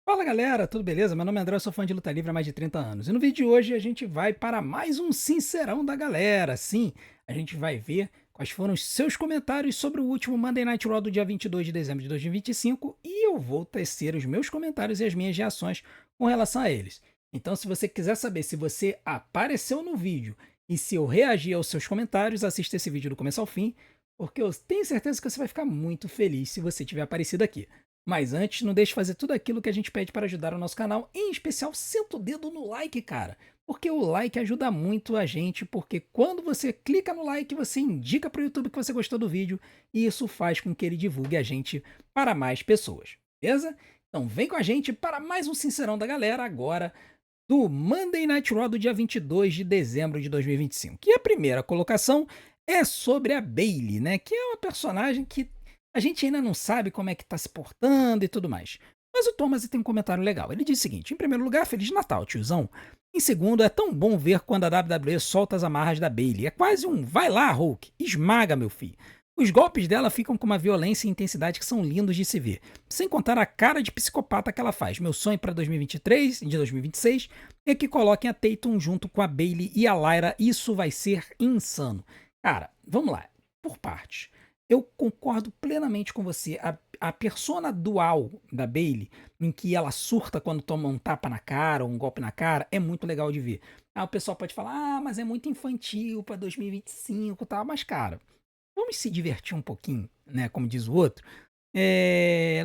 Fala galera, tudo beleza? Meu nome é André, eu sou fã de luta livre há mais de 30 anos. E no vídeo de hoje a gente vai para mais um Sincerão da galera. Sim, a gente vai ver quais foram os seus comentários sobre o último Monday Night Raw do dia 22 de dezembro de 2025 e eu vou tecer os meus comentários e as minhas reações com relação a eles. Então, se você quiser saber se você apareceu no vídeo e se eu reagi aos seus comentários, assista esse vídeo do começo ao fim, porque eu tenho certeza que você vai ficar muito feliz se você tiver aparecido aqui. Mas antes, não deixe de fazer tudo aquilo que a gente pede para ajudar o nosso canal, em especial, senta o dedo no like, cara. Porque o like ajuda muito a gente, porque quando você clica no like, você indica para o YouTube que você gostou do vídeo, e isso faz com que ele divulgue a gente para mais pessoas, beleza? Então vem com a gente para mais um Sincerão da Galera, agora do Monday Night Raw do dia 22 de dezembro de 2025. E a primeira colocação é sobre a Bayley, né? Que é uma personagem que a gente ainda não sabe como é que tá se portando e tudo mais. Mas o Thomas tem um comentário legal. Ele diz o seguinte: em primeiro lugar, Feliz Natal, tiozão. Em segundo, é tão bom ver quando a WWE solta as amarras da Bayley. É quase um vai lá, Hulk, esmaga, meu filho. Os golpes dela ficam com uma violência e intensidade que são lindos de se ver. Sem contar a cara de psicopata que ela faz. Meu sonho para 2023 e de 2026 é que coloquem a Tatum junto com a Bayley e a Lyra. Isso vai ser insano. Cara, vamos lá, por partes. Eu concordo plenamente com você. A persona dual da Bayley, em que ela surta quando toma um tapa na cara ou um golpe na cara, é muito legal de ver. Ah, o pessoal pode falar, mas é muito infantil para 2025 e tal. Mas, cara, vamos se divertir um pouquinho, né? Como diz o outro.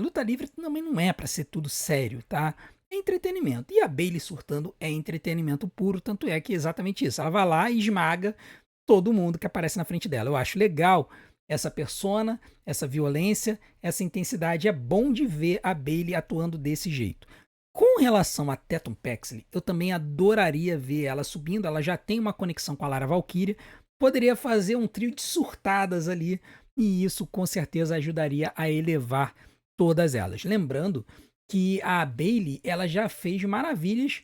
Luta livre também não é para ser tudo sério, tá? É entretenimento. E a Bayley surtando é entretenimento puro, tanto é que é exatamente isso. Ela vai lá e esmaga todo mundo que aparece na frente dela. Eu acho legal essa persona, essa violência, essa intensidade. É bom de ver a Bayley atuando desse jeito. Com relação a Tatum Paxley, eu também adoraria ver ela subindo. Ela já tem uma conexão com a Lara Valkyria. Poderia fazer um trio de surtadas ali. E isso com certeza ajudaria a elevar todas elas. Lembrando que a Bayley ela já fez maravilhas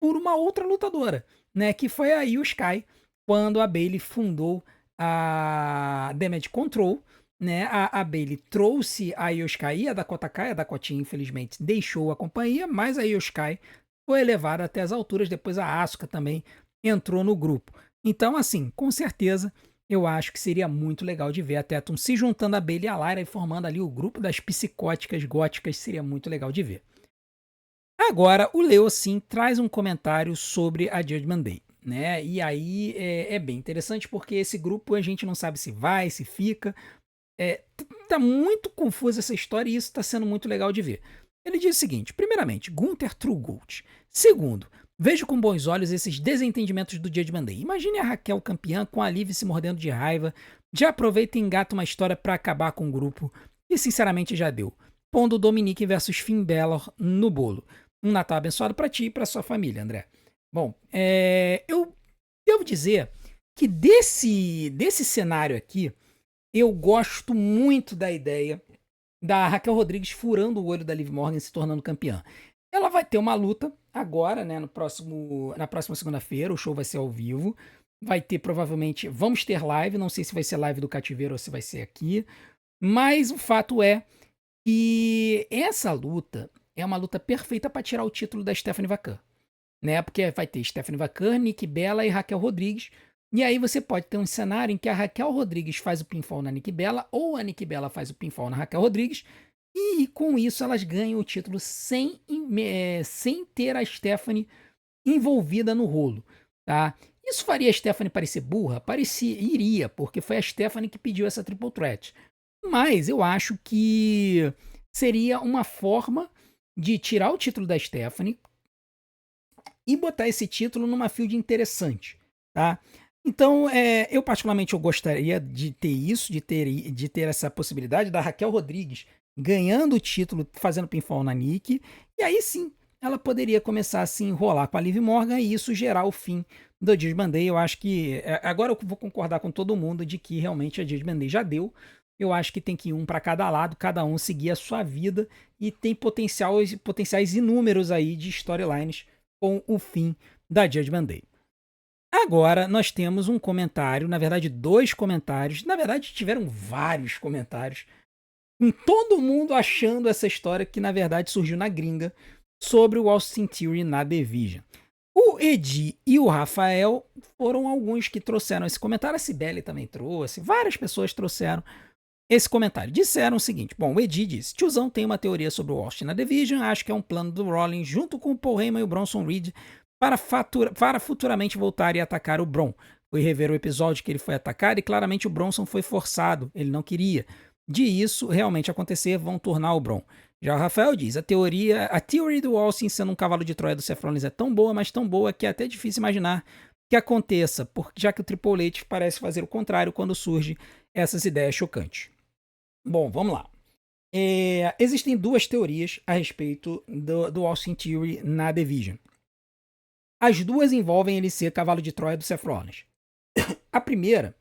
por uma outra lutadora, né? Que foi a Io Sky, quando a Bayley fundou a Damage Control, né? A Bayley trouxe a Io Sky e a Dakota Kai. A Dakotinha, infelizmente, deixou a companhia, mas a Io Sky foi elevada até as alturas. Depois a Asuka também entrou no grupo. Então, assim, com certeza, eu acho que seria muito legal de ver a Tatum se juntando a Bayley e a Lyra e formando ali o grupo das psicóticas góticas. Seria muito legal de ver. Agora, o Leo, sim, traz um comentário sobre a Judgment Day, né? E aí é bem interessante porque esse grupo a gente não sabe se vai, se fica. Tá muito confusa essa história e isso tá sendo muito legal de ver. Ele diz o seguinte: primeiramente, Gunther Trugold. Segundo, vejo com bons olhos esses desentendimentos do Judgment Day. Imagine a Raquel campeã com a Liv se mordendo de raiva. Já aproveita e engata uma história pra acabar com o grupo. E sinceramente já deu. Pondo Dominique versus Finn Balor no bolo. Um Natal abençoado pra ti e pra sua família, André. Bom, eu devo dizer que desse cenário aqui, eu gosto muito da ideia da Raquel Rodrigues furando o olho da Liv Morgan e se tornando campeã. Ela vai ter uma luta agora, né, na próxima segunda-feira, o show vai ser ao vivo. Vai ter provavelmente, vamos ter live, não sei se vai ser live do Cativeiro ou se vai ser aqui, mas o fato é que essa luta é uma luta perfeita para tirar o título da Stephanie Vacan, né? Porque vai ter Stephanie Vacan, Nikki Bella e Raquel Rodrigues. E aí você pode ter um cenário em que a Raquel Rodrigues faz o pinfall na Nikki Bella ou a Nikki Bella faz o pinfall na Raquel Rodrigues e com isso elas ganham o título sem ter a Stephanie envolvida no rolo, tá? Isso faria a Stephanie parecer burra? Parecia, iria, porque foi a Stephanie que pediu essa triple threat. Mas eu acho que seria uma forma de tirar o título da Stephanie e botar esse título numa field interessante, tá? Então, eu particularmente eu gostaria de ter isso, de ter essa possibilidade da Raquel Rodrigues ganhando o título, fazendo pinfall na Nick, e aí sim, ela poderia começar a se enrolar com a Liv Morgan e isso gerar o fim do Judgment Day. Eu acho que, agora eu vou concordar com todo mundo de que realmente a Judgment Day já deu. Eu acho que tem que ir um para cada lado, cada um seguir a sua vida e tem potenciais inúmeros aí de storylines com o fim da Judgment Day. Agora nós temos um comentário, na verdade dois comentários, na verdade tiveram vários comentários, com todo mundo achando essa história que na verdade surgiu na gringa, sobre o Austin Theory na Division. O Edi e o Rafael foram alguns que trouxeram esse comentário, a Cibele também trouxe, várias pessoas trouxeram esse comentário. Disseram o seguinte: bom, o Edi disse: tiozão tem uma teoria sobre o Austin na Division, acho que é um plano do Rollins junto com o Paul Heyman e o Bronson Reed para futuramente voltar e atacar o Bron. Foi rever o episódio que ele foi atacado e claramente o Bronson foi forçado, ele não queria. De isso realmente acontecer, vão tornar o Bron. Já o Rafael diz: a teoria do Austin sendo um cavalo de Troia do Seth Rollins é tão boa, mas tão boa que é até difícil imaginar que aconteça, já que o Triple H parece fazer o contrário quando surge essas ideias chocantes. Bom, vamos lá. Existem duas teorias a respeito do Austin Theory na Division. As duas envolvem ele ser cavalo de Troia do Seth Rollins. A primeira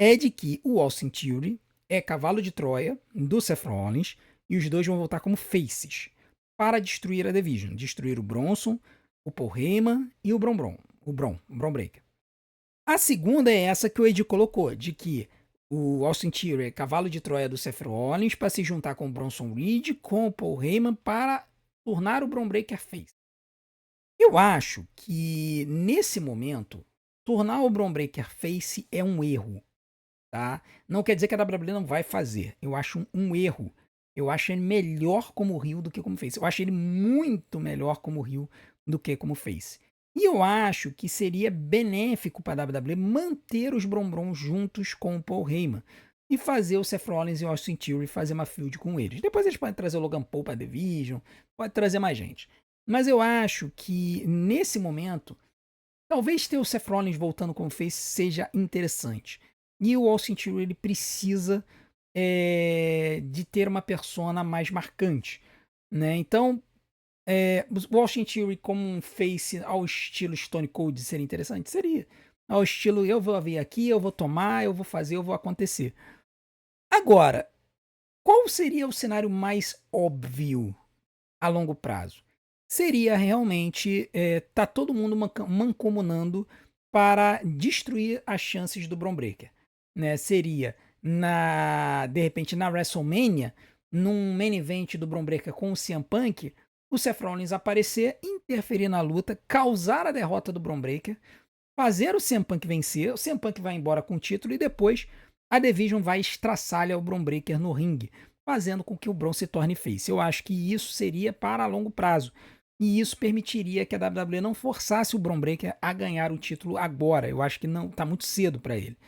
é de que o Austin Theory é cavalo de Troia do Seth Rollins e os dois vão voltar como faces para destruir a Division. Destruir o Bronson, o Paul Heyman e o Bron Breakker. A segunda é essa que o Ed colocou, de que o Austin Theory é cavalo de Troia do Seth Rollins para se juntar com o Bronson Reed, com o Paul Heyman para tornar o Bron Breakker face. Eu acho que nesse momento tornar o Bron Breakker face é um erro, tá? Não quer dizer que a WWE não vai fazer. Eu acho um erro. Eu acho ele melhor como heel do que como face. Eu acho ele muito melhor como heel do que como face. E eu acho que seria benéfico para a WWE manter os Bron juntos com o Paul Heyman e fazer o Seth Rollins e o Austin Theory fazer uma feud com eles. Depois eles podem trazer o Logan Paul para a Division, pode trazer mais gente. Mas eu acho que nesse momento, talvez ter o Seth Rollins voltando como face seja interessante. E o Austin Theory ele precisa de ter uma persona mais marcante, né? Então, o Austin Theory como um face ao estilo Stone Cold seria interessante? Seria. Ao estilo, eu vou vir aqui, eu vou tomar, eu vou fazer, eu vou acontecer. Agora, qual seria o cenário mais óbvio a longo prazo? Seria realmente tá todo mundo mancomunando para destruir as chances do Bron Breakker, né? Seria de repente na WrestleMania, num main event do Bron Breakker com o CM Punk, o Seth Rollins aparecer, interferir na luta, causar a derrota do Bron Breakker, fazer o CM Punk vencer, o CM Punk vai embora com o título e depois a Division vai estraçalhar o Bron Breakker no ringue, fazendo com que o Bron se torne face. Eu acho que isso seria para longo prazo. E isso permitiria que a WWE não forçasse o Bron Breakker a ganhar o título agora. Eu acho que não tá muito cedo para ele.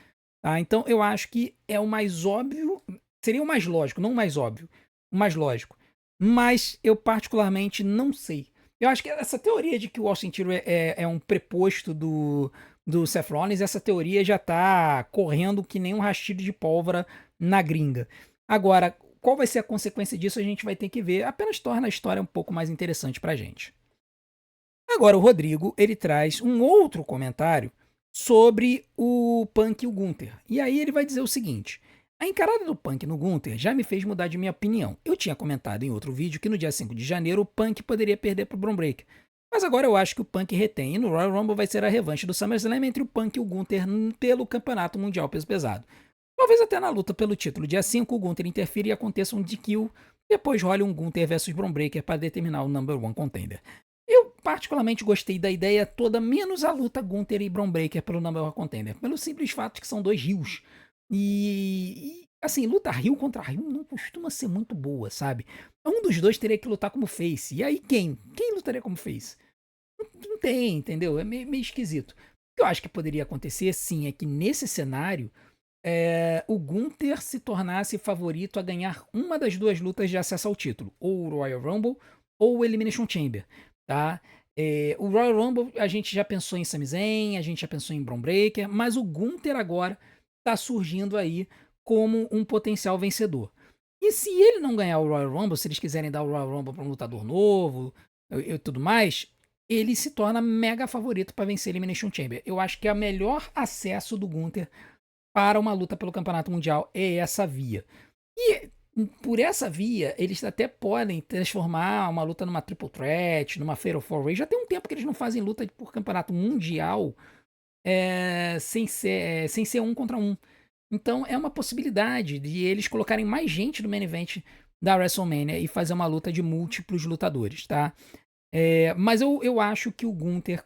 Tá? Então eu acho que é o mais óbvio, seria o mais lógico, não o mais óbvio, o mais lógico. Mas eu particularmente não sei. Eu acho que essa teoria de que o Austin Theory é um preposto do Seth Rollins, essa teoria já tá correndo que nem um rastilho de pólvora na gringa. Agora, qual vai ser a consequência disso a gente vai ter que ver. Apenas torna a história um pouco mais interessante pra gente. Agora o Rodrigo, ele traz um outro comentário sobre o Punk e o Gunther. E aí ele vai dizer o seguinte: a encarada do Punk no Gunther já me fez mudar de minha opinião. Eu tinha comentado em outro vídeo que no dia 5 de janeiro o Punk poderia perder pro Bron Breakker. Mas agora eu acho que o Punk retém e no Royal Rumble vai ser a revanche do SummerSlam entre o Punk e o Gunther pelo Campeonato Mundial Peso Pesado. Talvez até na luta pelo título dia 5 o Gunther interfira e aconteça um DQ, depois role um Gunther versus Bron Breakker para determinar o number one contender. Eu particularmente gostei da ideia toda, menos a luta Gunther e Bron Breakker pelo number one contender, pelo simples fato de que são dois rios. Assim, luta heel contra heel não costuma ser muito boa, sabe? Um dos dois teria que lutar como face. E aí quem? Quem lutaria como face? Não tem, entendeu? É meio esquisito. O que eu acho que poderia acontecer, sim, é que nesse cenário o Gunther se tornasse favorito a ganhar uma das duas lutas de acesso ao título, ou o Royal Rumble ou o Elimination Chamber, tá? O Royal Rumble a gente já pensou em Sami Zayn, a gente já pensou em Bron Breakker, mas o Gunther agora tá surgindo aí como um potencial vencedor. E se ele não ganhar o Royal Rumble, se eles quiserem dar o Royal Rumble para um lutador novo e tudo mais, ele se torna mega favorito para vencer Elimination Chamber. Eu acho que é o melhor acesso do Gunther para uma luta pelo Campeonato Mundial é essa via. E por essa via, eles até podem transformar uma luta numa Triple Threat, numa Fatal 4-Way. Já tem um tempo que eles não fazem luta por Campeonato Mundial sem ser um contra um. Então é uma possibilidade de eles colocarem mais gente no main event da WrestleMania e fazer uma luta de múltiplos lutadores, tá? Mas eu acho que o Gunther,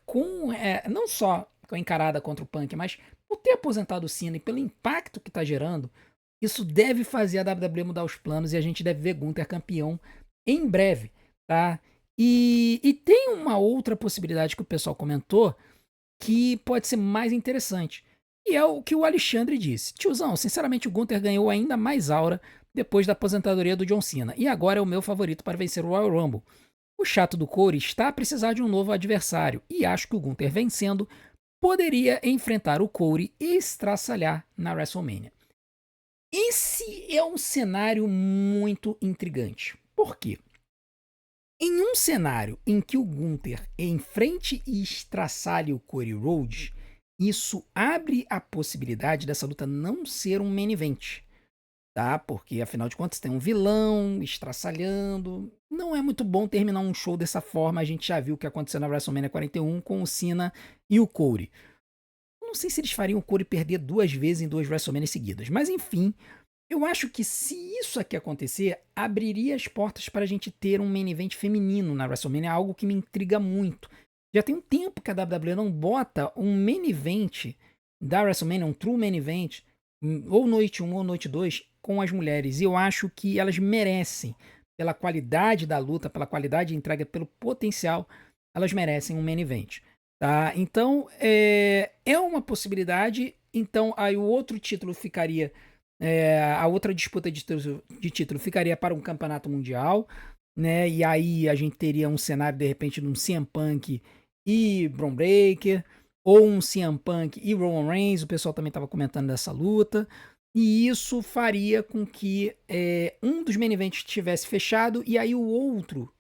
não só com a encarada contra o Punk, mas por ter aposentado o Cena e pelo impacto que tá gerando, isso deve fazer a WWE mudar os planos e a gente deve ver Gunther campeão em breve, tá? E tem uma outra possibilidade que o pessoal comentou que pode ser mais interessante. E é o que o Alexandre disse. Tiozão, sinceramente o Gunther ganhou ainda mais aura depois da aposentadoria do John Cena. E agora é o meu favorito para vencer o Royal Rumble. O chato do Corey está a precisar de um novo adversário. E acho que o Gunther vencendo poderia enfrentar o Corey e estraçalhar na WrestleMania. Esse é um cenário muito intrigante. Por quê? Em um cenário em que o Gunther enfrente e estraçalhe o Cody Rhodes, isso abre a possibilidade dessa luta não ser um main event, tá? Porque afinal de contas tem um vilão estraçalhando. Não é muito bom terminar um show dessa forma. A gente já viu o que aconteceu na WrestleMania 41 com o Cena e o Cody. Eu não sei se eles fariam o Cody perder duas vezes em duas WrestleMania seguidas, mas enfim, eu acho que se isso aqui acontecer, abriria as portas para a gente ter um main event feminino na WrestleMania, algo que me intriga muito. Já tem um tempo que a WWE não bota um main event da WrestleMania, um true main event, ou noite um ou noite 2 com as mulheres. E eu acho que elas merecem, pela qualidade da luta, pela qualidade de entrega, pelo potencial, elas merecem um main event. Tá? Então, é uma possibilidade. Então, aí o outro título ficaria a outra disputa de título ficaria para um campeonato mundial, né? E aí a gente teria um cenário, de repente, de um CM Punk e Bron Breakker, ou um CM Punk e Roman Reigns, o pessoal também estava comentando dessa luta. E isso faria com que um dos main events tivesse fechado e aí o outro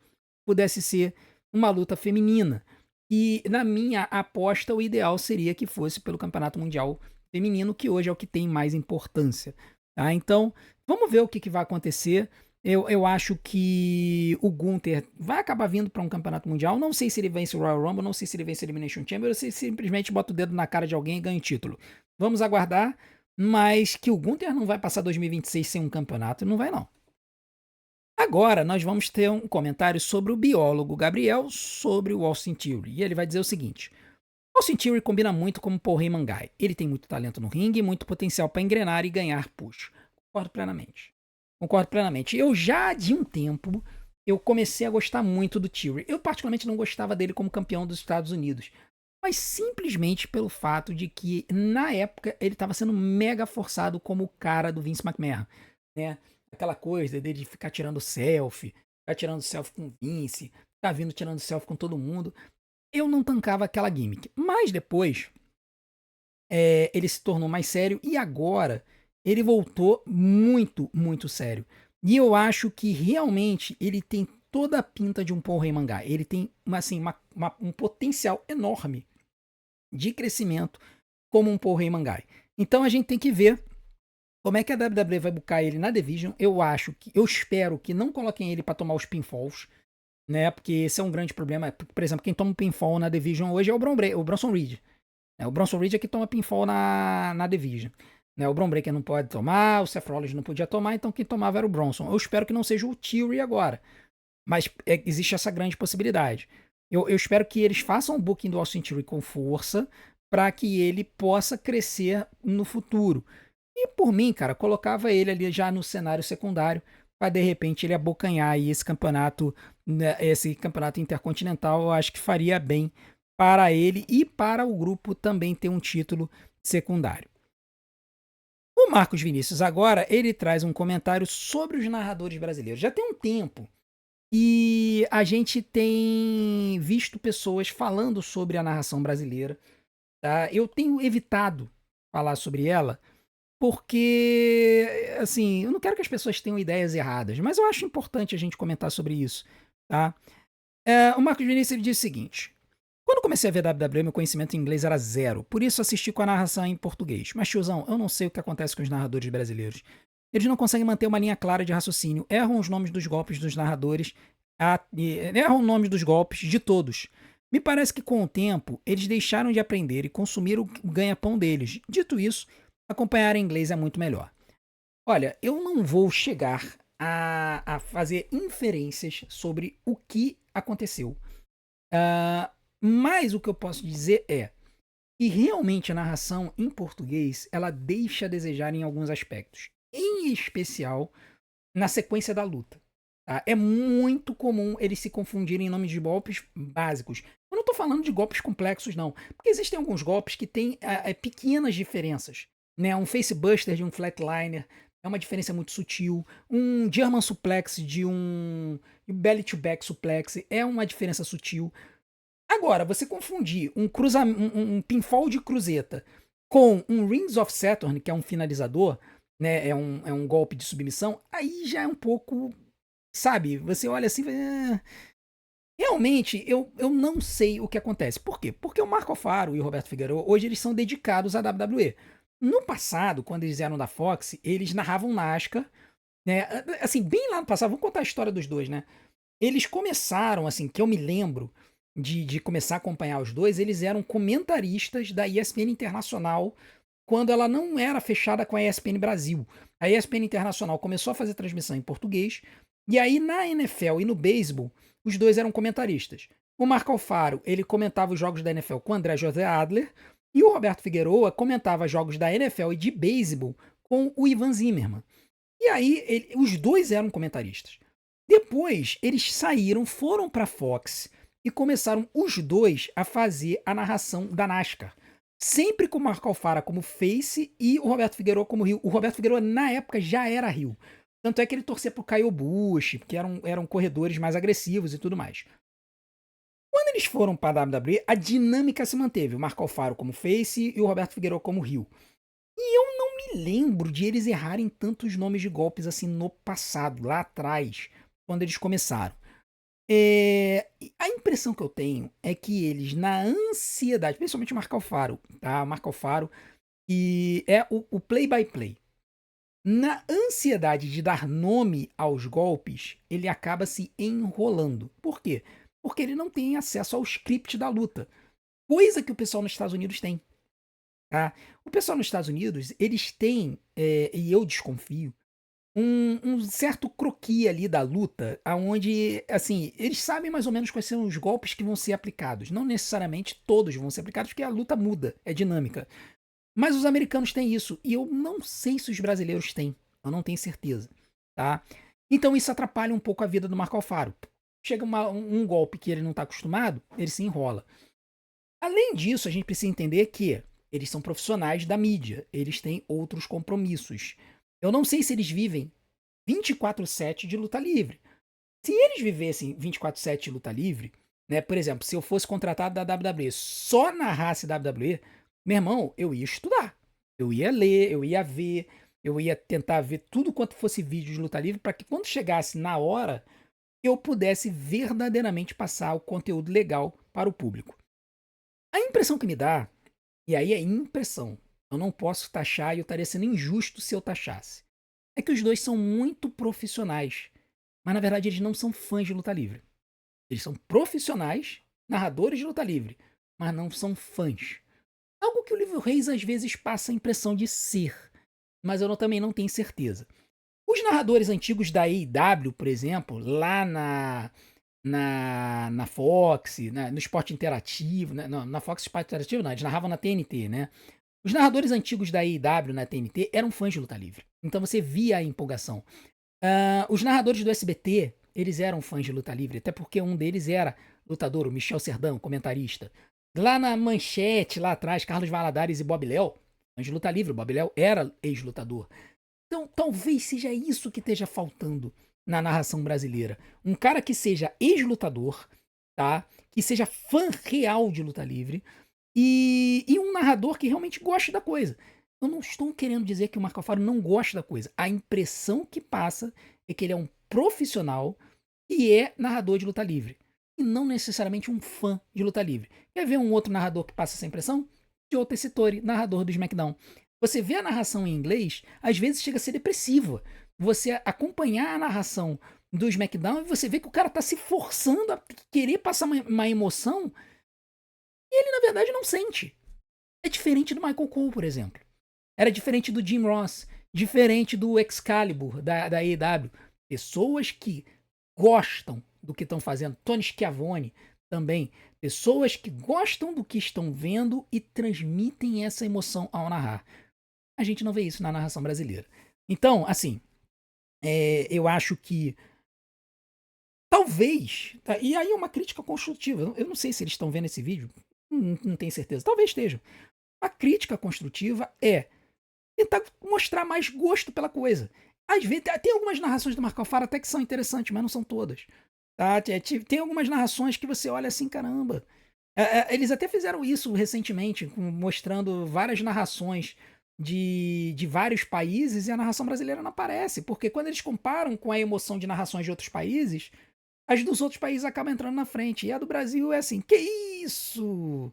pudesse ser uma luta feminina. E na minha aposta, o ideal seria que fosse pelo Campeonato Mundial Feminino, que hoje é o que tem mais importância. Tá? Então, vamos ver o que vai acontecer. Eu acho que o Gunther vai acabar vindo para um campeonato mundial. Não sei se ele vence o Royal Rumble, não sei se ele vence o Elimination Chamber, ou se ele simplesmente bota o dedo na cara de alguém e ganha o título. Vamos aguardar, mas que o Gunther não vai passar 2026 sem um campeonato, não vai não. Agora nós vamos ter um comentário sobre o biólogo Gabriel sobre o Austin Theory. E ele vai dizer o seguinte: Austin Theory combina muito com o Paul Heyman Guy. Ele tem muito talento no ringue e muito potencial para engrenar e ganhar push. Concordo plenamente. Concordo plenamente. Eu já de um tempo eu comecei a gostar muito do Theory. Eu particularmente não gostava dele como campeão dos Estados Unidos, mas simplesmente pelo fato de que na época ele estava sendo mega forçado como o cara do Vince McMahon, né? Aquela coisa dele de ficar tirando selfie com o Vince, ficar vindo tirando selfie com todo mundo. Eu não tancava aquela gimmick. Mas depois, ele se tornou mais sério e agora ele voltou muito, muito sério. E eu acho que realmente ele tem toda a pinta de um Paul Heyman Guy. Ele tem assim, um potencial enorme de crescimento como um Paul Heyman Guy. Então a gente tem que ver como é que a WWE vai buscar ele na Division. Eu espero que não coloquem ele para tomar os pinfalls, né? Porque esse é um grande problema. Por exemplo, quem toma um pinfall na Division hoje é o Bronson Reed. O Bronson Reed é que toma pinfall na Division. Né? O Bron Breakker não pode tomar, o Seth Rollins não podia tomar, então quem tomava era o Bronson. Eu espero que não seja o Theory agora. Mas existe essa grande possibilidade. Eu espero que eles façam o booking do Austin Theory com força para que ele possa crescer no futuro. E por mim, cara, colocava ele ali já no cenário secundário para de repente ele abocanhar aí esse campeonato, né, esse campeonato intercontinental. Eu acho que faria bem para ele e para o grupo também ter um título secundário. O Marcos Vinícius agora, ele traz um comentário sobre os narradores brasileiros. Já tem um tempo e a gente tem visto pessoas falando sobre a narração brasileira. Tá? Eu tenho evitado falar sobre ela porque, assim, eu não quero que as pessoas tenham ideias erradas, mas eu acho importante a gente comentar sobre isso. Tá? O Marcos Vinícius ele diz o seguinte: quando comecei a ver WWE, meu conhecimento em inglês era zero, por isso assisti com a narração em português. Mas, tiozão, eu não sei o que acontece com os narradores brasileiros. Eles não conseguem manter uma linha clara de raciocínio, erram os nomes dos golpes dos narradores, erram os nomes dos golpes de todos. Me parece que com o tempo, eles deixaram de aprender e consumir o ganha-pão deles. Dito isso, acompanhar em inglês é muito melhor. Olha, eu não vou chegar a fazer inferências sobre o que aconteceu. Mas o que eu posso dizer é que realmente a narração em português, ela deixa a desejar em alguns aspectos. Em especial, na sequência da luta. Tá? É muito comum eles se confundirem em nomes de golpes básicos. Eu não estou falando de golpes complexos, não. Porque existem alguns golpes que têm pequenas diferenças. Né? Um facebuster de um flatliner é uma diferença muito sutil. Um German suplex de um belly-to-back suplex é uma diferença sutil. Agora, você confundir um pinfall de cruzeta com um Rings of Saturn, que é um finalizador, né? É um golpe de submissão, aí já é um pouco. Sabe? Você olha assim e fala, realmente, eu não sei o que acontece. Por quê? Porque o Marco Alfaro e o Roberto Figueiredo, hoje eles são dedicados à WWE. No passado, quando eles eram da Fox, eles narravam NASCAR, né? Assim, bem lá no passado, vamos contar a história dos dois, né? Eles começaram, assim, que eu me lembro de começar a acompanhar os dois, eles eram comentaristas da ESPN Internacional quando ela não era fechada com a ESPN Brasil. A ESPN Internacional começou a fazer transmissão em português, e aí na NFL e no beisebol, os dois eram comentaristas. O Marco Alfaro, ele comentava os jogos da NFL com o André José Adler, e o Roberto Figueroa comentava jogos da NFL e de beisebol com o Ivan Zimmerman. E aí, os dois eram comentaristas. Depois, eles saíram, foram para Fox e começaram os dois a fazer a narração da NASCAR. Sempre com o Marco Alfara como face e o Roberto Figueiredo como Rio. O Roberto Figueiredo, na época, já era Rio. Tanto é que ele torcia pro Kyle Busch, porque eram corredores mais agressivos e tudo mais. Quando eles foram para a WWE, a dinâmica se manteve. O Marco Alfaro como face e o Roberto Figueiredo como Rio. E eu não me lembro de eles errarem tantos nomes de golpes assim no passado, lá atrás, quando eles começaram. A impressão que eu tenho é que eles, na ansiedade, principalmente o Marco Alfaro, tá? O Marco Alfaro, que é o play-by-play. Na ansiedade de dar nome aos golpes, ele acaba se enrolando. Por quê? Porque ele não tem acesso ao script da luta. Coisa que o pessoal nos Estados Unidos tem. Tá? O pessoal nos Estados Unidos, eles têm, e eu desconfio, um certo croquis ali da luta, aonde, assim, eles sabem mais ou menos quais são os golpes que vão ser aplicados. Não necessariamente todos vão ser aplicados, porque a luta muda, é dinâmica. Mas os americanos têm isso, e eu não sei se os brasileiros têm. Eu não tenho certeza, tá? Então isso atrapalha um pouco a vida do Marco Alfaro. Chega um golpe que ele não está acostumado, ele se enrola. Além disso, a gente precisa entender que eles são profissionais da mídia, eles têm outros compromissos. Eu não sei se eles vivem 24/7 de luta livre. Se eles vivessem 24/7 de luta livre, né, por exemplo, se eu fosse contratado da WWE, só narrasse WWE, meu irmão, eu ia estudar. Eu ia ler, eu ia ver, eu ia tentar ver tudo quanto fosse vídeo de luta livre para que quando chegasse na hora, eu pudesse verdadeiramente passar o conteúdo legal para o público. A impressão que me dá, e aí é impressão, eu não posso taxar e eu estaria sendo injusto se eu taxasse, é que os dois são muito profissionais, mas na verdade eles não são fãs de luta livre. Eles são profissionais, narradores de luta livre, mas não são fãs. Algo que o livro Reis às vezes passa a impressão de ser, mas eu também não tenho certeza. Os narradores antigos da AEW, por exemplo, lá na Fox, no Esporte Interativo, né? Não, na Fox Esporte Interativo não, eles narravam na TNT, né? Os narradores antigos da AEW na TNT eram fãs de luta livre, então você via a empolgação. Os narradores do SBT, eles eram fãs de luta livre, até porque um deles era lutador, o Michel Serdão, comentarista. Lá na Manchete, lá atrás, Carlos Valadares e Bob Léo, fãs de luta livre, o Bob Léo era ex-lutador. Então, talvez seja isso que esteja faltando na narração brasileira. Um cara que seja ex-lutador, tá? Que seja fã real de luta livre e um narrador que realmente goste da coisa. Eu não estou querendo dizer que o Marco Alfaro não gosta da coisa. A impressão que passa é que ele é um profissional e é narrador de luta livre. E não necessariamente um fã de luta livre. Quer ver um outro narrador que passa essa impressão? Joe Tessitore, narrador do SmackDown. Você vê a narração em inglês, às vezes chega a ser depressiva. Você acompanhar a narração do SmackDown e você vê que o cara tá se forçando a querer passar uma emoção e ele, na verdade, não sente. É diferente do Michael Cole, por exemplo. Era diferente do Jim Ross, diferente do Excalibur, da AEW. Pessoas que gostam do que estão fazendo. Tony Schiavone também pessoas que gostam do que estão vendo e transmitem essa emoção ao narrar. A gente não vê isso na narração brasileira. Então, assim, eu acho que talvez, tá, e aí é uma crítica construtiva. Eu não sei se eles estão vendo esse vídeo, não tenho certeza. Talvez estejam. A crítica construtiva é tentar mostrar mais gosto pela coisa. Às vezes, tem algumas narrações do Marco Alfaro até que são interessantes, mas não são todas. Tá? Tem algumas narrações que você olha assim, caramba. Eles até fizeram isso recentemente, mostrando várias narrações de vários países e a narração brasileira não aparece, porque quando eles comparam com a emoção de narrações de outros países, as dos outros países acabam entrando na frente. E a do Brasil é assim, que isso?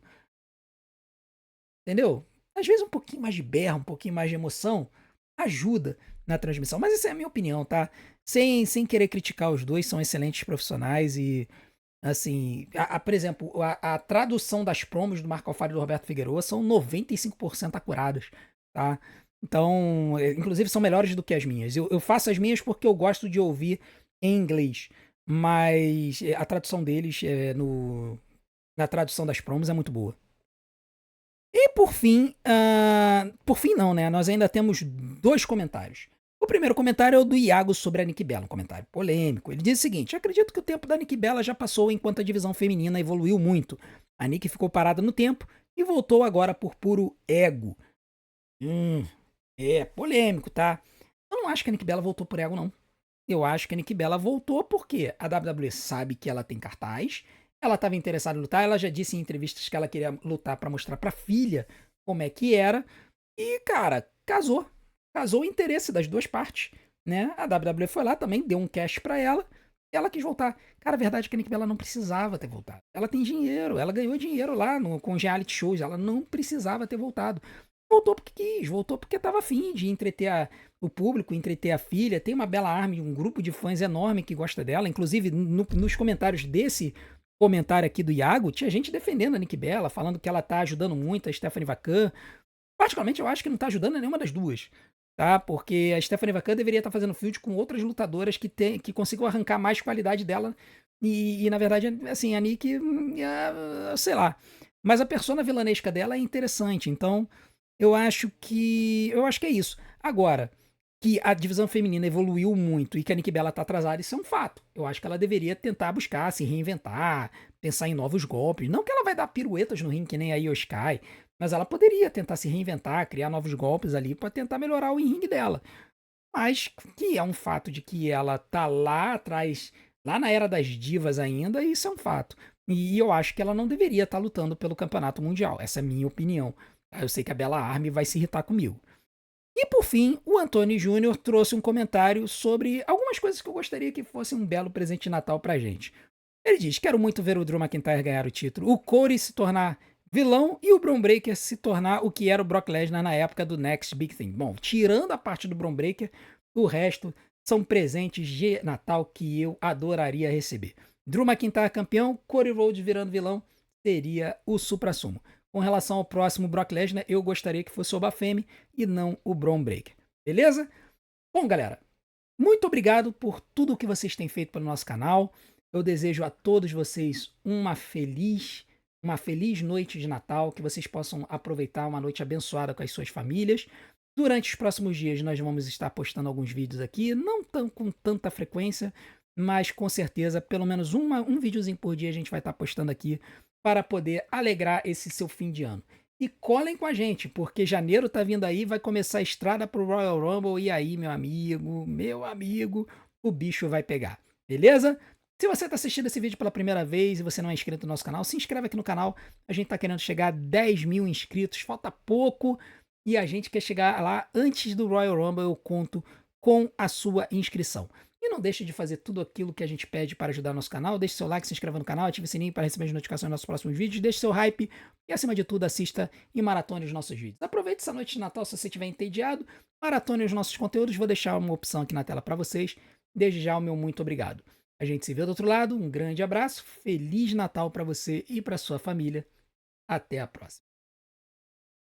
Entendeu? Às vezes um pouquinho mais de berra, um pouquinho mais de emoção ajuda na transmissão. Mas essa é a minha opinião, tá? Sem querer criticar os dois, são excelentes profissionais e, assim, por exemplo, a tradução das promos do Marco Alfaro e do Roberto Figueroa são 95% acuradas, tá? Então, inclusive são melhores do que as minhas. Eu faço as minhas porque eu gosto de ouvir em inglês, mas a tradução deles na tradução das promos é muito boa. E por fim não, né? Nós ainda temos dois comentários. O primeiro comentário é o do Iago sobre a Nikki Bella, um comentário polêmico. Ele diz o seguinte: acredito que o tempo da Nikki Bella já passou enquanto a divisão feminina evoluiu muito. A Nikki ficou parada no tempo e voltou agora por puro ego. É polêmico, tá? Eu não acho que a Nikki Bella voltou por ego, não. Eu acho que a Nikki Bella voltou porque a WWE sabe que ela tem cartaz, ela estava interessada em lutar, ela já disse em entrevistas que ela queria lutar para mostrar pra filha como é que era. E, cara, casou. Casou o interesse das duas partes, né? A WWE foi lá também, deu um cash pra ela, e ela quis voltar. Cara, a verdade é que a Nikki Bella não precisava ter voltado. Ela tem dinheiro, ela ganhou dinheiro lá com reality shows, ela não precisava ter voltado. Voltou porque quis, voltou porque estava afim de entreter o público, entreter a filha. Tem uma Bella Army, um grupo de fãs enorme que gosta dela. Inclusive, nos comentários desse comentário aqui do Iago, tinha gente defendendo a Nikki Bella, falando que ela tá ajudando muito a Stephanie Vacan. Particularmente, eu acho que não tá ajudando nenhuma das duas, tá? Porque a Stephanie Vacan deveria estar fazendo field com outras lutadoras que consigam arrancar mais qualidade dela. Na verdade, assim, a Nikki, sei lá. Mas a persona vilanesca dela é interessante, então eu acho que é isso. Agora, que a divisão feminina evoluiu muito e que a Nikki Bella tá atrasada, isso é um fato. Eu acho que ela deveria tentar buscar, se reinventar, pensar em novos golpes. Não que ela vai dar piruetas no ringue que nem a Io Sky, mas ela poderia tentar se reinventar, criar novos golpes ali para tentar melhorar o ringue dela. Mas que é um fato de que ela tá lá atrás, lá na era das divas ainda, isso é um fato. E eu acho que ela não deveria estar lutando pelo campeonato mundial. Essa é a minha opinião. Eu sei que a Bella Army vai se irritar comigo. E por fim, o Antônio Júnior trouxe um comentário sobre algumas coisas que eu gostaria que fosse um belo presente de Natal pra gente. Ele diz: quero muito ver o Drew McIntyre ganhar o título, o Cody se tornar vilão e o Bron Breakker se tornar o que era o Brock Lesnar na época do Next Big Thing. Bom, tirando a parte do Bron Breakker, o resto são presentes de Natal que eu adoraria receber. Drew McIntyre campeão, Cody Rhodes virando vilão, seria o suprassumo. Com relação ao próximo Brock Lesnar, eu gostaria que fosse o Bafemi e não o Bron Breakker. Beleza? Bom, galera, muito obrigado por tudo o que vocês têm feito pelo nosso canal. Eu desejo a todos vocês uma feliz noite de Natal, que vocês possam aproveitar uma noite abençoada com as suas famílias. Durante os próximos dias nós vamos estar postando alguns vídeos aqui, não com tanta frequência, mas com certeza pelo menos um videozinho por dia a gente vai estar postando aqui para poder alegrar esse seu fim de ano. E colhem com a gente, porque janeiro tá vindo aí, vai começar a estrada pro Royal Rumble, e aí, meu amigo, o bicho vai pegar, beleza? Se você está assistindo esse vídeo pela primeira vez e você não é inscrito no nosso canal, se inscreve aqui no canal. A gente está querendo chegar a 10 mil inscritos, falta pouco e a gente quer chegar lá antes do Royal Rumble. Eu conto com a sua inscrição. E não deixe de fazer tudo aquilo que a gente pede para ajudar nosso canal. Deixe seu like, se inscreva no canal, ative o sininho para receber as notificações dos nossos próximos vídeos. Deixe seu hype e, acima de tudo, assista e maratone os nossos vídeos. Aproveite essa noite de Natal se você estiver entediado. Maratone os nossos conteúdos. Vou deixar uma opção aqui na tela para vocês. Desde já, o meu muito obrigado. A gente se vê do outro lado. Um grande abraço. Feliz Natal para você e para sua família. Até a próxima.